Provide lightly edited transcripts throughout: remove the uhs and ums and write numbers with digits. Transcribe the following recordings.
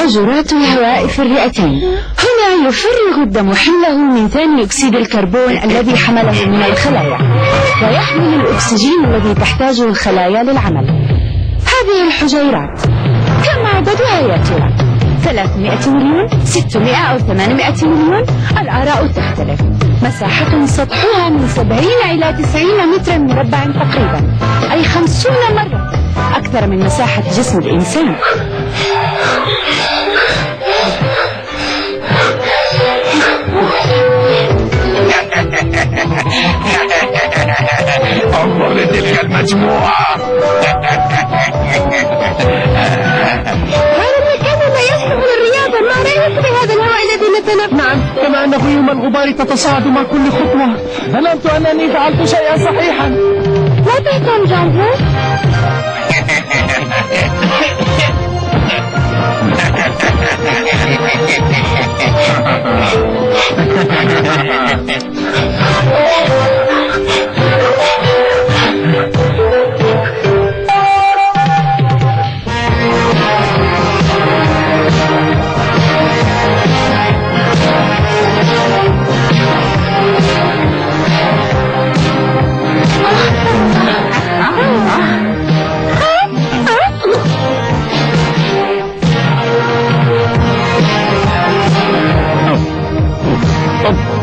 حجرات الهواء في الرئتين. هنا يفرغ الدم حمله من ثاني أكسيد الكربون الذي حمله من الخلايا، ويحمل الأكسجين الذي تحتاجه الخلايا للعمل. هذه الحجيرات كم عددها يا ترى؟ 300 مليون، 600 أو 800 مليون؟ الآراء تختلف. مساحة سطحها من 70 إلى 90 مترا مربعا تقريبا، أي 50 مرة أكثر من مساحة جسم الإنسان. انظر لتلك المجموعة. هذا المكان لا يصلح للرياضة. ما رأيك بهذا الهواء الذي نتنفسه؟ نعم، كما أن غيوم الغبار تتصاعد مع كل خطوة. ظننت أنني فعلت شيئا صحيحا. لا تهتم جانبو.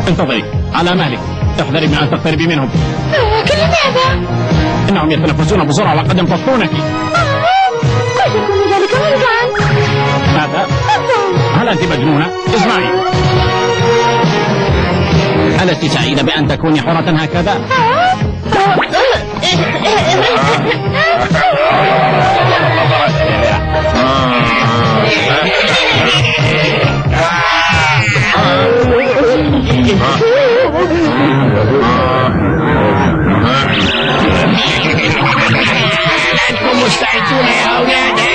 انتظري على مهلك، احذري من أن تقتربي منهم. لكن لماذا؟ إنهم يتنفسون بسرعة وقد يمتصونك. قد يكون ذلك مرضا. ماذا؟ هل أنت مجنونة؟ اسمعي، ألست سعيدة بأن تكوني حرة هكذا؟ أنتم مستعدون يا أولادي؟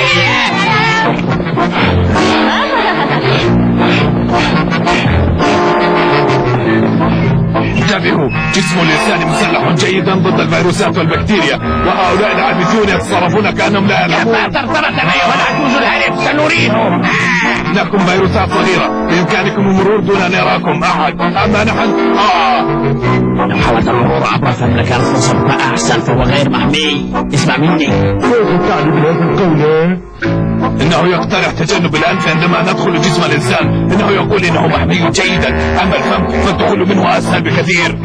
انتبهوا، جسم الإنسان مسلح جيدا ضد الفيروسات والبكتيريا، وهؤلاء العابثون يتصرفون كأنهم لا يعلمون. كما ترتبت أيها العجوز الهرب، سنريهم. إنكم فيروسات صغيرة، بإمكانكم المرور دون أن يراكم أحد، أما نحن لو حاولت المرور عبر فم لكان الفرصة أحسن، فهو غير محمي. اسمع مني. ماذا تعني بهذا القول؟ إنه يقترح تجنب الأنف عندما ندخل جسم الإنسان. إنه يقول إنه محمي جيدا، أما الفم فالدخول منه أسهل بكثير.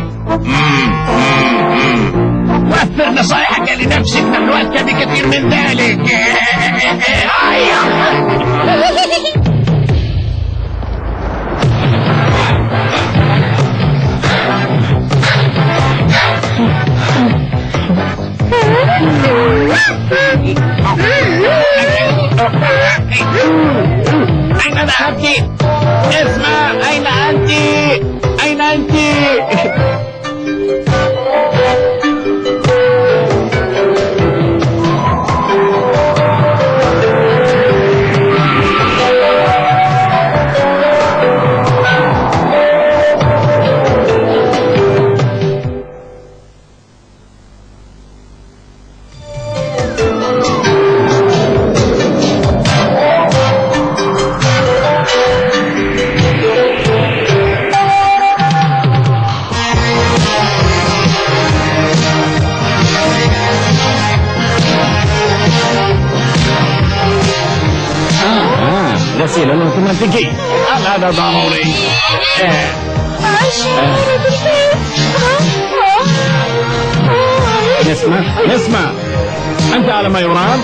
وفر نصائحك لنفسك، نحن أذكى بكثير من ذلك. أين ذهبت؟ اسمع، أين أنت؟ أين أنت؟ غسيل الأوتوماتيكي، هذا ضروري. نسمع، أنت على ما يرام؟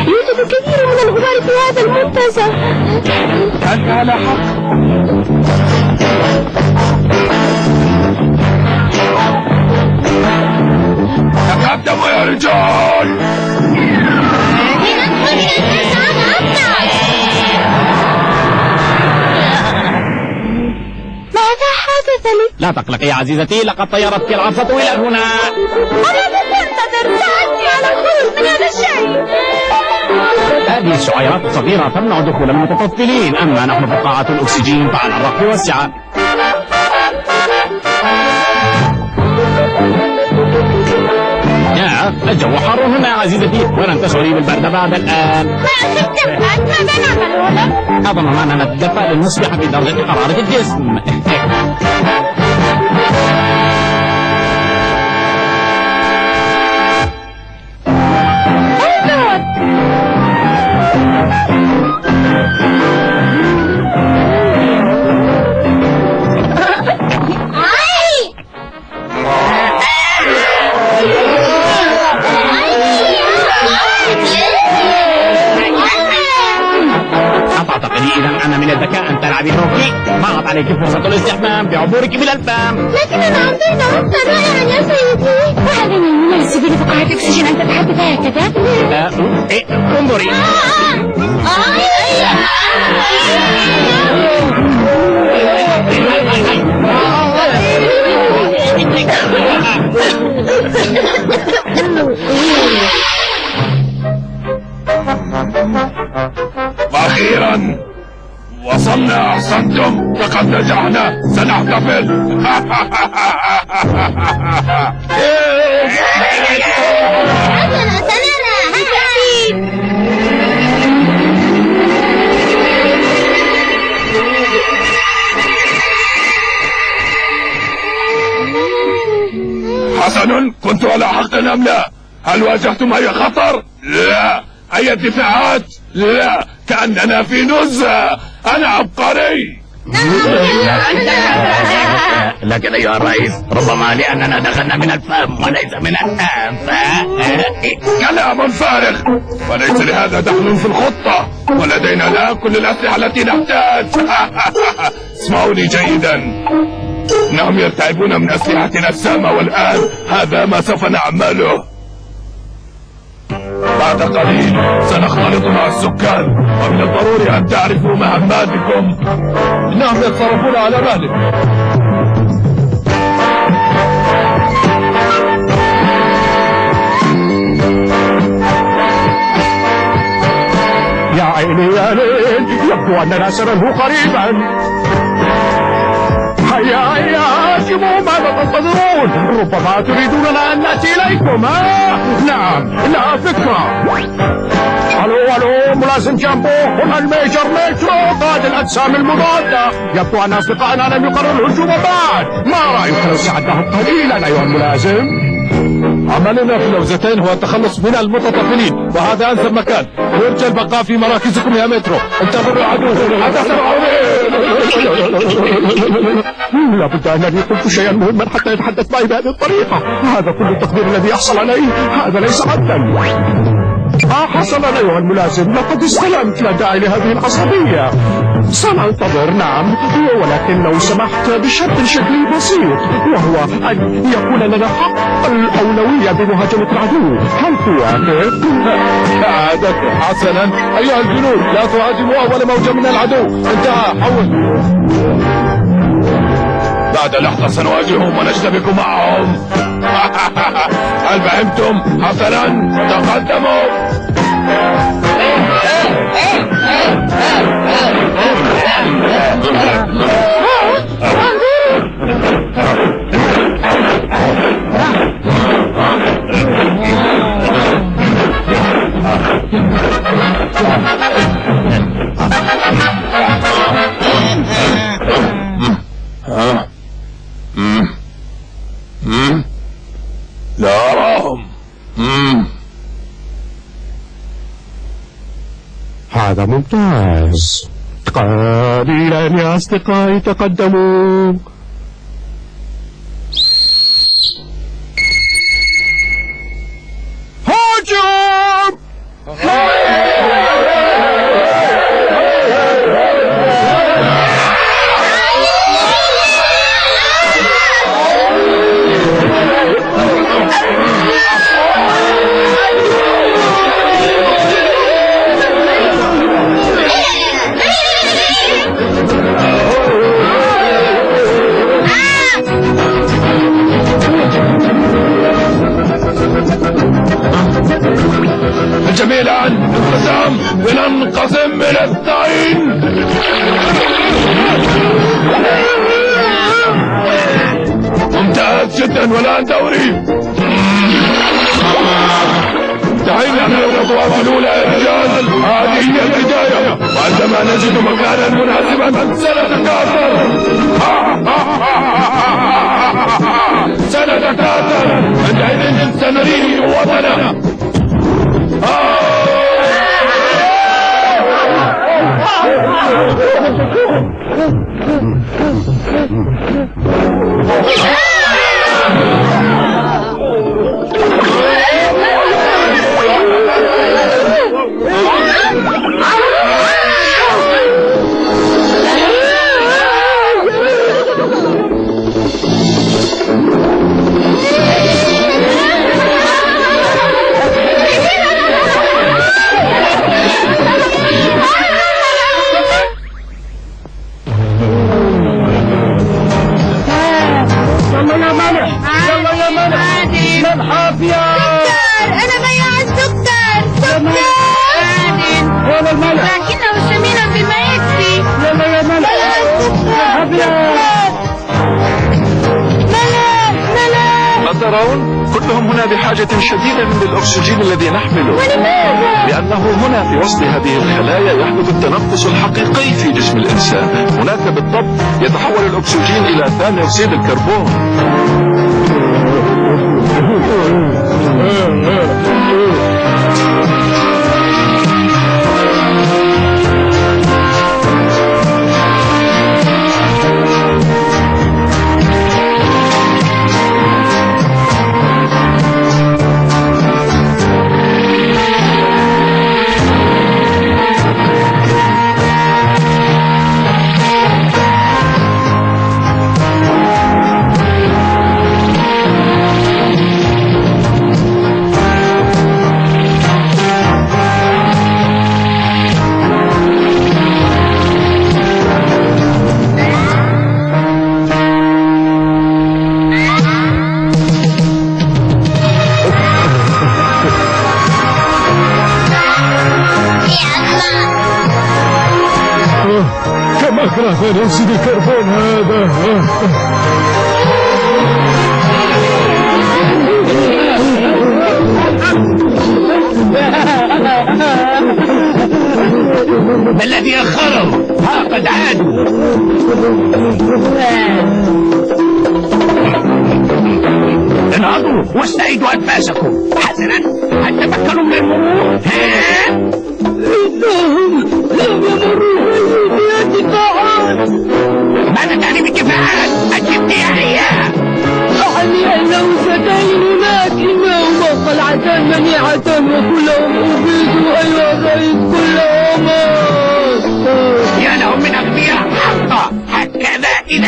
يوجد الكثير من الغبار في هذا المنتزه. أنت على حق. تقدموا يا رجال. تقلق يا عزيزتي، لقد طيرتك العصا إلى هنا. أنا سأنتظر، سأبني على الخروج من هذا الشيء. هذه الشعيرات الصغيرة تمنع دخول المتطفلين، أما نحن في قاعة الأكسجين فعلى الرحب والسعة. الجو حار هنا يا عزيزتي، ولن تشعري بالبرد بعد الآن. ما أخذت ماذا نعمل هنا؟ أظن أننا نتدفى لنصبح في درجة حرارة الجسم. إذا أنا من الذكاء أن تلعبي هوكي. ما عليك فرصة الاستحمام بعبورك بلا الفم. لكننا أمضينا وقتا رائعا يا سيدي. وهذا من المناسب لفقاعة الأكسجين أن تتحدث هكذا. انظري. أخيرا وصلنا. أحسنتم، لقد نجحنا. سنحتفل. حسن، كنت على حق أم لا؟ هل واجهتم أي خطر؟ لا. أي دفاعات؟ لا. كأننا في نزهة. أنا عبقري. لكن أيها الرئيس، ربما لأننا دخلنا من الفم وليس من الأنف. كلام فارغ، وليس لهذا دخل في الخطة، ولدينا الآن كل الأسلحة التي نحتاج. اسمعوني جيدا، إنهم يرتعبون من أسلحتنا السامة، والآن هذا ما سوف نعمله. بعد قليل سنختلط مع السكان، ومن الضروري أن تعرفوا مهماتكم. إنهم يتصرفون على مهلك. يا عيني يا ليل، يبدو أننا سننهو قريبا. هيا هيا هاجموا، ماذا تنتظرون؟ ربما تريدوننا أن نأتي إليكم. نعم، لا فكرة. الو ملازم جامبو، هنا الميجر ميترو قائد الأجسام المضادة. يبدو أن أصدقائنا لم يقرروا الهجوم بعد. ما رأيك لو ساعدناهم قليلا أيها الملازم؟ عملنا في لوزتين هو التخلص من المتطفلين، وهذا أنسب مكان. يرجى البقاء في مراكزكم يا مترو. انتظروا العدو. لابد أنني قلت شيئا مهما حتى يتحدث معي بهذه الطريقة. هذا كل التقدير الذي يحصل عليه، هذا ليس عدلا. حسنا أيها الملازم، لقد استلمت. لا داعي لهذه العصبية. سننتظر. نعم، ولكن لو سمحت بشرط شكلي بسيط، وهو أن يكون لنا حق الأولوية بمهاجمة العدو. هل توافق؟ سعادتك. حسنا أيها الجنود، لا تهاجموا أول موجة من العدو. انتهى. حول. بعد لحظة سنواجههم ونشتبك معهم. هل فهمتم؟ حسنا، تقدموا. لا أراهم. هذا ممتاز. قليلا يا أصدقائي، تقدموا. هجوم! جميلا، انقسام، لننقسم من اثنين. ممتاز جدا، والآن دوري. انتهينا من الخطوات الأولى يا رجال، هذه هي البداية، وعندما نجد مكانا مناسبا سنتكاثر. سنتكاثر، عندئذ سنريه قوتنا. ترون كلهم هنا بحاجة شديدة للأكسجين الذي نحمله. ولماذا؟ لأنه هنا في وسط هذه الخلايا يحدث التنفس الحقيقي في جسم الإنسان. هناك بالضبط يتحول الأكسجين إلى ثاني أكسيد الكربون. كم أكره ثاني أكسيد الكربون هذا. ما الذي أخرهم؟ ها قد عادوا. انهضوا واستعيدوا أنفاسكم حسنا، هل تمكنوا من المرور؟ إنهم لم يمروا بدفاعات. ماذا تعني بالدفاعات؟ أجبني يا هي. أعني أنه ستين هناك، إنهما قلعتان منيعتان وكلهم أبيض. أيها الرئيس، كلهم يا لهم من أغبياء حقا. هكذا إذن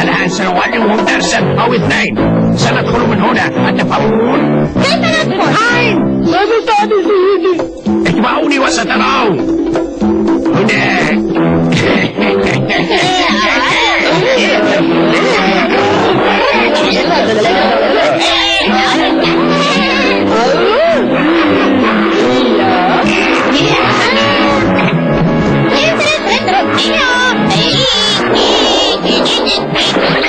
الآن سنعلمهم درسا أو اثنين. سندخل من هنا، أتفهمون؟ كيف ندخل؟ أين؟ ماذا تعني سيدي؟ اتبعوني وسترون. هناك.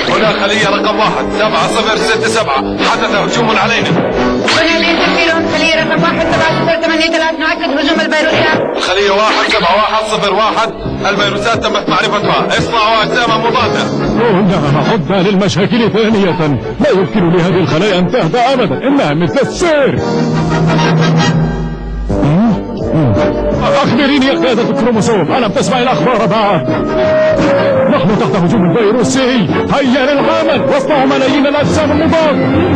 هنا خلية رقم 17067 حدث هجوم علينا. هنا من تفكيرهم خلية رقم 17083 نؤكد هجوم الفيروسات. الخلية 17101 الفيروسات تمت معرفتها، اصنعوا أجساما مضادة. نعم، عدنا للمشاكل ثانية. لا يمكن لهذه الخلايا أن تهدأ أبدا، إنها مثل السير. أخبريني يا قيادة الكروموسوم، ألم تسمع الأخبار بعد؟ نحن تحت هجوم فيروسي، هيا للعمل واصنعوا ملايين الأجسام المضادة.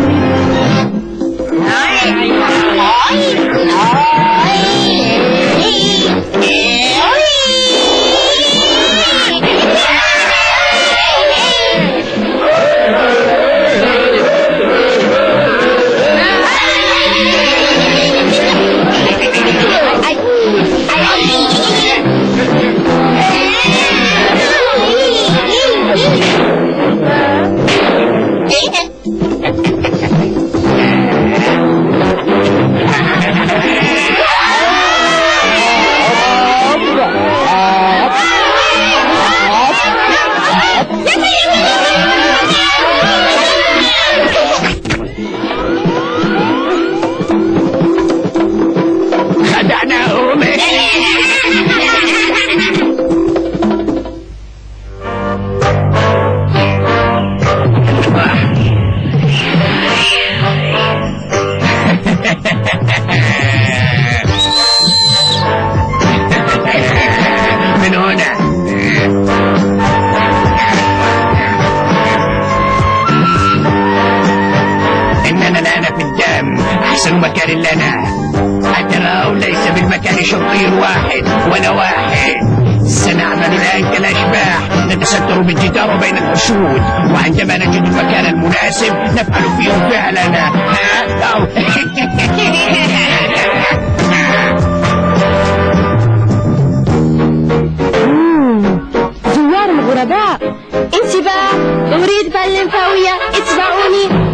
نعيش الطير واحد وانا واحد. سنعمل الآن كالأشباح، نتستر بالجدار بين الحشود، وعندما نجد المكان المناسب نفعل فيه فعلنا. زوار الغرباء، انتباه، أريد بالليمفاوية، اتبعوني.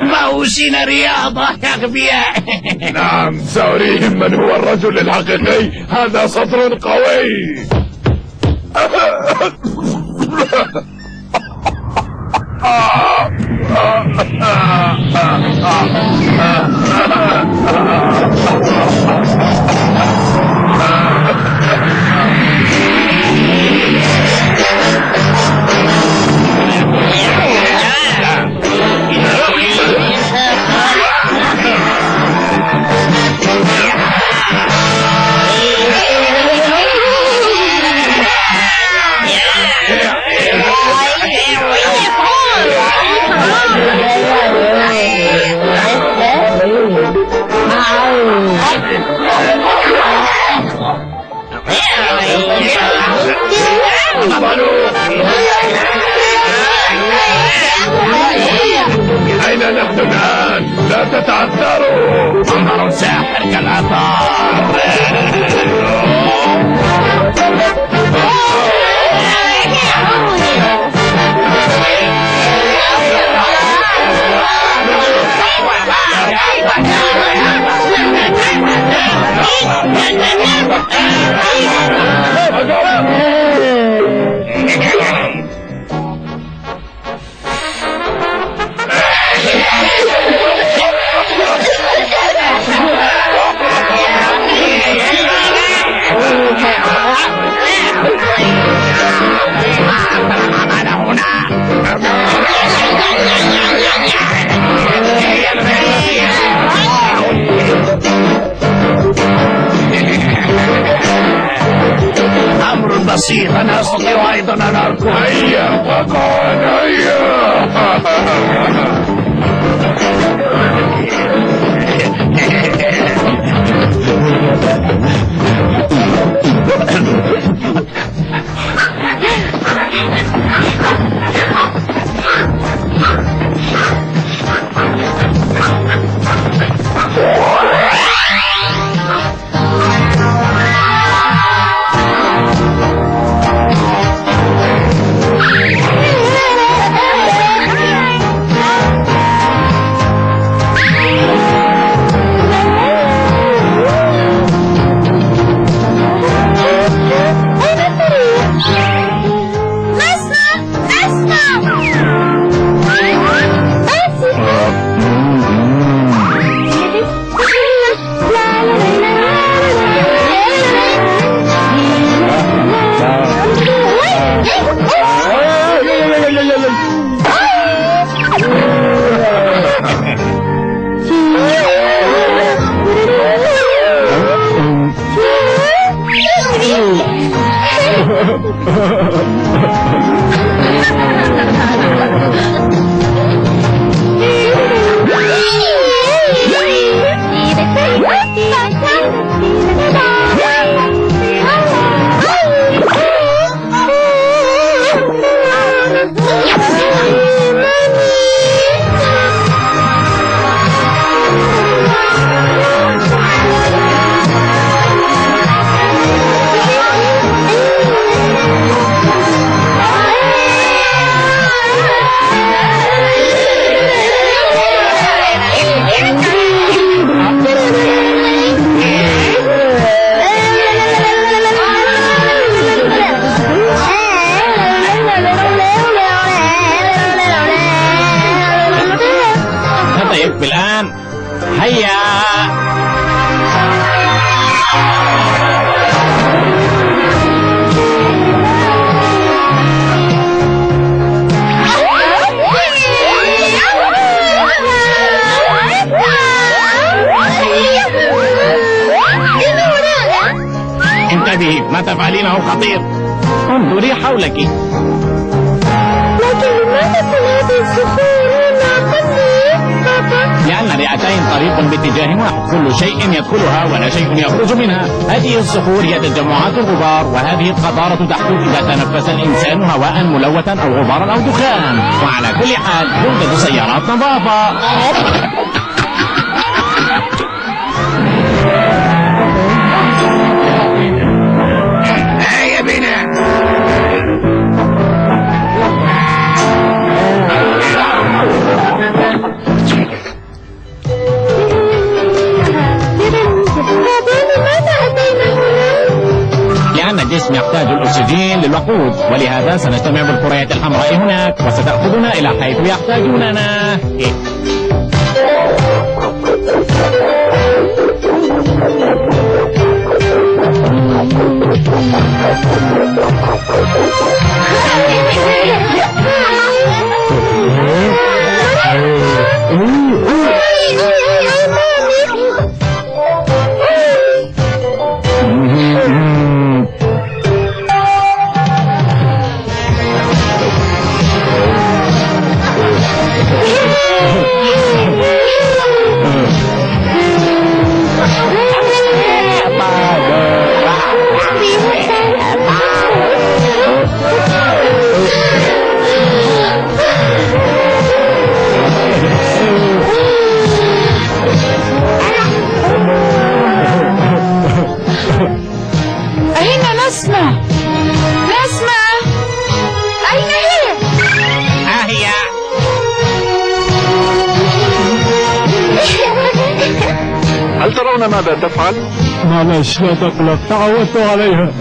ما أوصينا رياضة يا أغبياء. نعم، سأريهم من هو الرجل الحقيقي. هذا صدر قوي. أين نحن الآن؟ لا تتعثروا. قمر ساحر كالعطار. أمر بسيط، أنا أستطيع أيضا أن أركض. هيا فقط، هيا. ما تفعلينه خطير. انظري حولك. لكن لماذا هذه الصخور هنا قبلي بابا؟ لأن الرئتين طريق باتجاه واحد، كل شيء يدخلها ولا شيء يخرج منها. هذه الصخور هي تجمعات الغبار، وهذه القطارة تحدث إذا تنفس الإنسان هواء ملوثا أو غبارا أو دخان. وعلى كل حال توجد سيارات نظافة. هيا بنا. لأن الجسم يحتاج الأكسجين للوقود، ولهذا سنجتمع بالكريات الحمراء هناك وستأخذنا إلى حيث يحتاجوننا. هل ترون ماذا تفعل؟ معلش لا تقلق، تعودت عليها.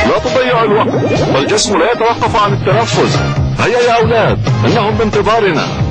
لا تضيعوا الوقت، والجسم لا يتوقف عن التنفس. هيا يا أولاد، إنهم بانتظارنا.